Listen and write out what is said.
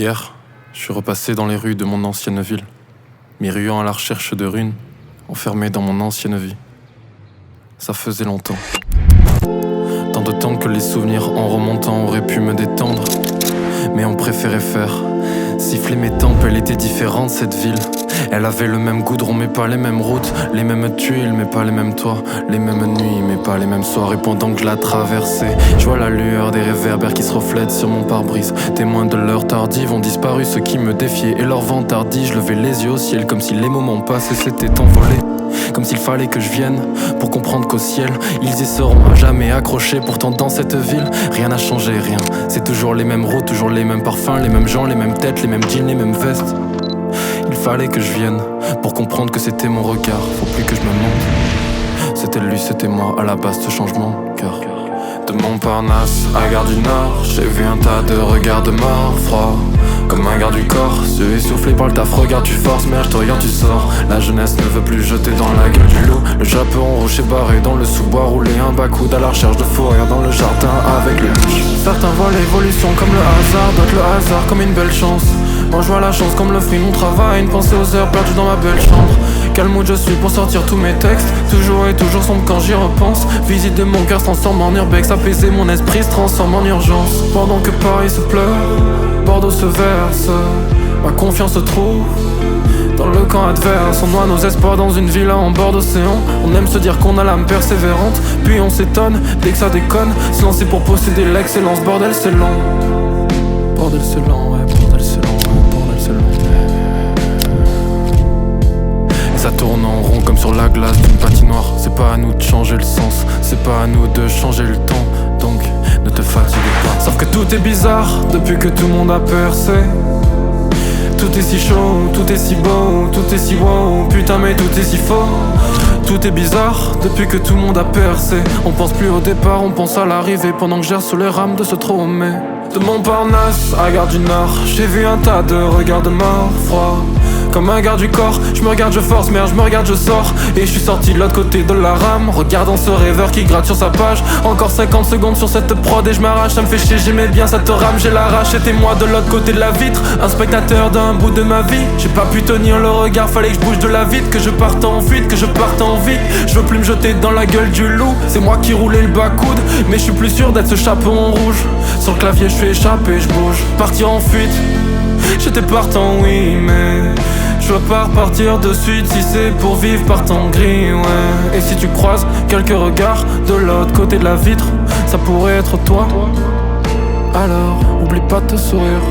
Hier, je suis repassé dans les rues de mon ancienne ville, m'éruant à la recherche de runes, enfermé dans mon ancienne vie. Ça faisait longtemps. Tant de temps que les souvenirs en remontant auraient pu me détendre. Mais on préférait faire siffler mes tempes, elle était différente cette ville. Elle avait le même goudron mais pas les mêmes routes, les mêmes tuiles mais pas les mêmes toits, les mêmes nuits mais pas les mêmes soirs. Et pendant que je la traversais, je vois la lueur des réverbères qui se reflètent sur mon pare-brise. Témoins de l'heure tardive ont disparu ceux qui me défiaient, et leur vantardise, je levais les yeux au ciel comme si les moments passés s'étaient envolés. Comme s'il fallait que je vienne pour comprendre qu'au ciel ils y seront à jamais accrochés. Pourtant dans cette ville rien n'a changé, rien. C'est toujours les mêmes routes, toujours les mêmes parfums, les mêmes gens, les mêmes têtes, les mêmes jeans, les mêmes vestes. Il fallait que je vienne pour comprendre que c'était mon regard. Faut plus que je me montre. C'était lui, c'était moi à la base de changement. Car de Montparnasse à Gare du Nord, j'ai vu un tas de regards de mort froid. Comme un garde du corps, ceux essoufflés par le taf. Regarde, tu forces, mais je te regarde, tu sors. La jeunesse ne veut plus jeter dans la gueule du loup. Le chaperon rouge est barré dans le sous-bois, rouler un bas coude à la recherche de fou rire dans le jardin avec les mouches. Certains voient l'évolution comme le hasard, d'autres le hasard comme une belle chance. Moi je vois la chance comme le fruit de mon travail, une pensée aux heures perdues dans ma belle chambre. Quel mood je suis pour sortir tous mes textes, toujours et toujours sombre quand j'y repense. Visite de mon cœur se transforme en urbex, apaiser mon esprit se transforme en urgence. Pendant que Paris se pleure, Bordeaux se verse, ma confiance se trouve dans le camp adverse. On noie nos espoirs dans une villa en bord d'océan. On aime se dire qu'on a l'âme persévérante, puis on s'étonne dès que ça déconne. Se lancer pour posséder l'excellence, bordel c'est lent. Bordel c'est lent, ouais, bordel c'est lent, ouais, bordel c'est lent. Et ça tourne en rond comme sur la glace d'une patinoire. C'est pas à nous de changer le sens, c'est pas à nous de changer le temps. Donc ne te fatigue pas. Sauf que tout est bizarre depuis que tout le monde a percé. Tout est si chaud, tout est si beau, tout est si wow. Putain mais tout est si faux. Tout est bizarre depuis que tout le monde a percé. On pense plus au départ, on pense à l'arrivée. Pendant que je gère sous les rames de ce tromé. De Montparnasse à Gare du Nord, j'ai vu un tas de regards de mort froid. Comme un garde du corps, je me regarde, je force, merde, je me regarde, je sors. Et je suis sorti de l'autre côté de la rame, regardant ce rêveur qui gratte sur sa page. Encore 50 secondes sur cette prod et je m'arrache, ça me fait chier, j'aimais bien cette rame, j'ai la rage. C'était moi de l'autre côté de la vitre, un spectateur d'un bout de ma vie. J'ai pas pu tenir le regard, fallait que je bouge de la vitre, que je parte en fuite, que je parte en vie. Je veux plus me jeter dans la gueule du loup, c'est moi qui roulais le bas-coude. Mais je suis plus sûr d'être ce chaperon rouge. Sur le clavier je fais échapper, je bouge, partir en fuite. J'étais partant oui mais je veux pas repartir de suite. Si c'est pour vivre par temps gris, ouais. Et si tu croises quelques regards de l'autre côté de la vitre, ça pourrait être toi. Alors oublie pas de te sourire.